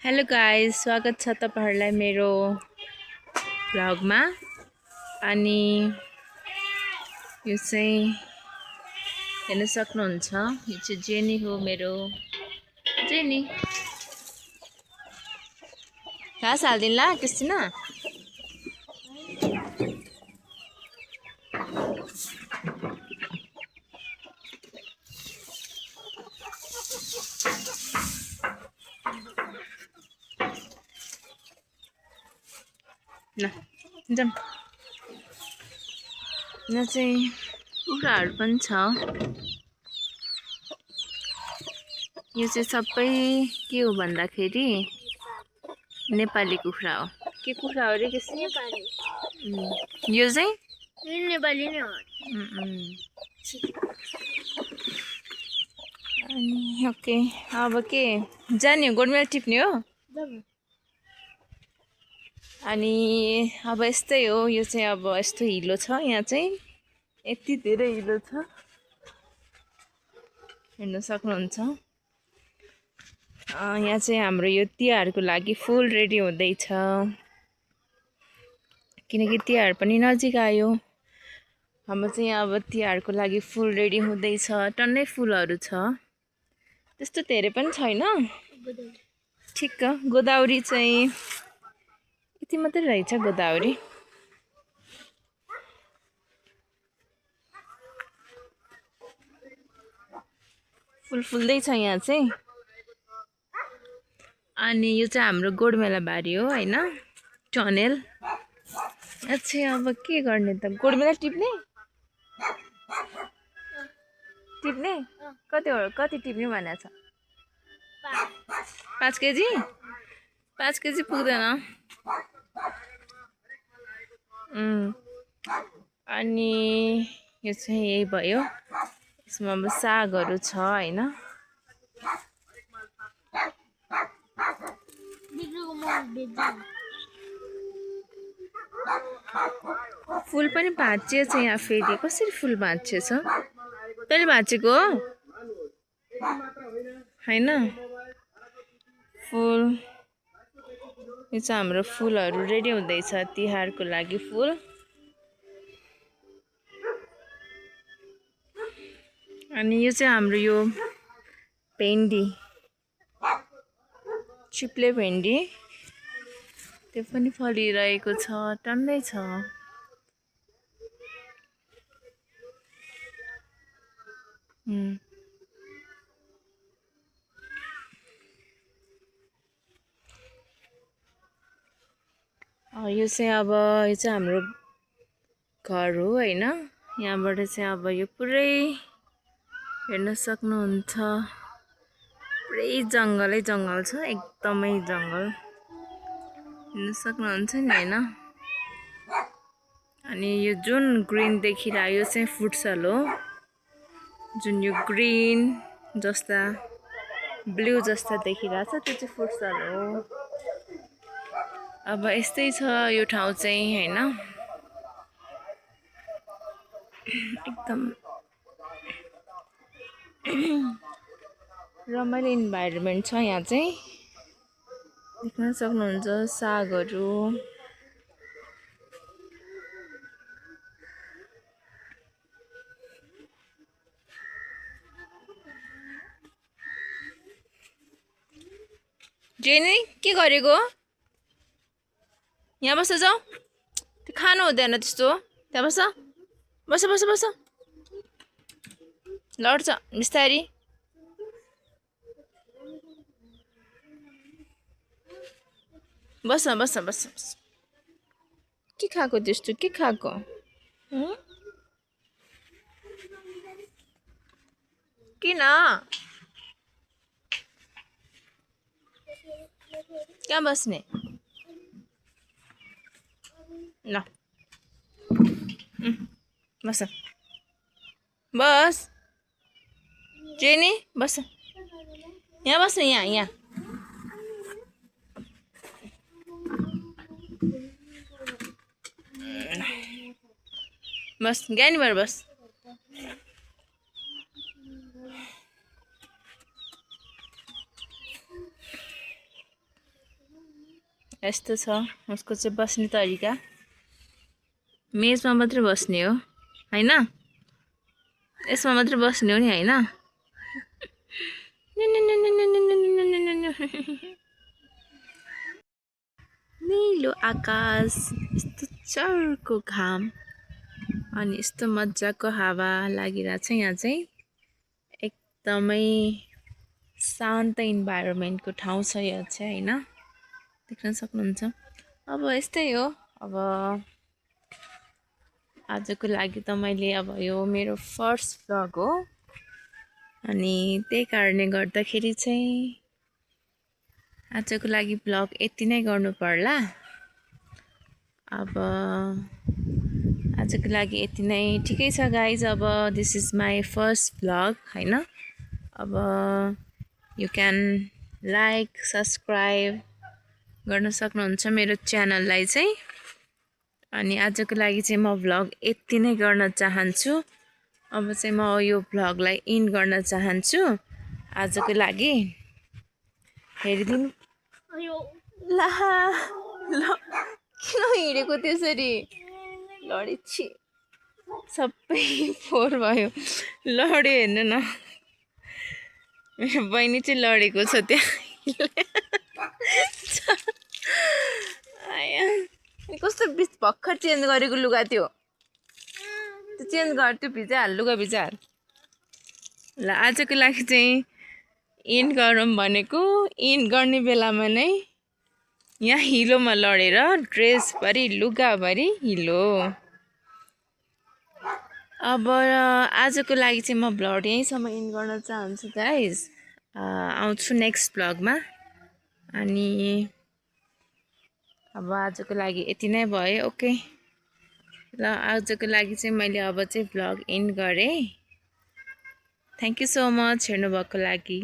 Hello guys, स्वागत छ तपाईहरुलाई मेरो भ्लगमा। अनि यो चाहिँ हेर्न सक्नुहुन्छ, यो चाहिँ जेनी हो मेरो। जेनी घाँस हाल्दिनला क्रिस्टिना। ल जाम। यहाँ चाहिँ कुखुराहरू पनि छ। यो चाहिँ सबै के हो भन्दाखेरि नेपाली कुखुरा हो। के कुखुरा हो रे केसी? नेपाली। यो चाहिँ नेपाली नै हो। अनि ओके, अब के जाने हो? गोडमेल टिप्ने हो? अनि अब यस्तै हो। यो चाहिँ अब यस्तो हिलो छ। यहाँ चाहिँ यति धेरै हिलो छ, हेर्न सक्नुहुन्छ। यहाँ चाहिँ हाम्रो यो तिहारको लागि फुल रेडी हुँदैछ, किनकि तिहार पनि नजिक आयो। हाम्रो चाहिँ अब तिहारको लागि फुल रेडी हुँदैछ। टन्नै फुलहरू छ, त्यस्तो धेरै पनि छैन, ठिक्क। गोदावरी चाहिँ यति मात्रै रहेछ गोदावरी। फुल फुल्दैछ यहाँ चाहिँ। अनि यो चाहिँ हाम्रो गोडमेला बारी हो हैन, टनेल। अच्छा, अब के गर्ने त? गोडमेला टिप्ने टिप्ने कति टिप्ने भनेको छ? 5 केजी? 5 केजी पुग्दैन। अनि यो चाहिँ यही भयो। यसमा अब सागहरू छ हैन। फुल पनि भाँचिएछ यहाँ फेरि। कसरी फुल भाँचिएछ? तैँले भाँचेको हो हैन? फुल यो चाहिँ हाम्रो फुलहरू रेडी हुँदैछ तिहारको लागि। फुल अनि यो चाहिँ हाम्रो यो भेन्डी, चिप्ले भेन्डी, त्यो पनि फलिरहेको छ, टन्नै छ। यो चाहिँ अब यो चाहिँ हाम्रो घर हो हैन। यहाँबाट चाहिँ अब यो पुरै हेर्न सक्नुहुन्छ, पुरै जङ्गलै जङ्गल छ, एकदमै जङ्गल हेर्न सक्नुहुन्छ नि हैन। अनि यो जुन ग्रीन देखिरहेको यो चाहिँ फुटसल हो। जुन यो ग्रीन जस्ता ब्लू जस्ता देखिरहेछ त्यो चाहिँ फुटसल हो। अब यस्तै छ यो ठाउँ चाहिँ हैन। एकदम रमाइलो इन्भाइरोमेन्ट छ यहाँ चाहिँ, देख्न सक्नुहुन्छ। सागहरू जेनी के गरेको? यहाँ बस जाऊ, त्यो खानु हुँदैन त्यस्तो। त्यहाँ बस बस बस बस, लड्छ बिस्तारी। बस बस बस बस। के खाएको त्यस्तो? के खाएको? किन? कहाँ बस्ने? ल बस बस। जेनी बस, यहाँ बस्नु, यहाँ बस, ज्ञानीबाट बस। यस्तो छ उसको चाहिँ बस्ने तरिका मेजमा मात्रै बस्ने हो हैन यसमा मात्रै बस्ने हो नि हैन नीलो आकाश यस्तो चर्को घाम अनि यस्तो मजाको हावा लागिरहेको छ यहाँ चाहिँ एकदमै शान्त इन्भाइरोमेन्टको ठाउँ छ यो चाहिँ हैन देख्न सक्नुहुन्छ अब यस्तै हो अब आजको लागि त मैले अब यो मेरो फर्स्ट भ्लग हो अनि त्यही कारणले गर्दाखेरि चाहिँ आजको लागि भ्लग यति नै गर्नु पर्ला अब आजको लागि यति नै ठिकै छ गाइज अब this is my first vlog हैन अब यु क्यान लाइक सब्सक्राइब गर्न सक्नुहुन्छ मेरो च्यानललाई चाहिँ अनि आजको लागि चाहिँ म भ्लग यति नै गर्न चाहन्छु अब चाहिँ म यो भ्लगलाई इन गर्न चाहन्छु आजको लागि हेरिदिनु ला ल किन हिँडेको त्यसरी लडेछि सबै फोहोर भयो लड्यो हेर्नु न मेरो बहिनी चाहिँ लडेको छ त्यहाँ कस्तो भर्खर चेन्ज गरेको लुगा त्यो चेन्ज गर्थ्यो भिजाइहाल लुगा भिजाइहाल ल आजको लागि चाहिँ इन गरौँ भनेको इन गर्ने बेलामा नै यहाँ हिलोमा लडेर ड्रेसभरि लुगाभरि हिलो अब आजको लागि चाहिँ म भ्लग यहीँसम्म इन गर्न चाहन्छु गाइज आउँछु नेक्स्ट भ्लगमा अनि अब आजको लागि यति नै भयो ओके ल आजको लागि चाहिँ मैले अब चाहिँ भ्लग इन गरेँ थ्याङ्क यू सो मच हेर्नुभएको लागि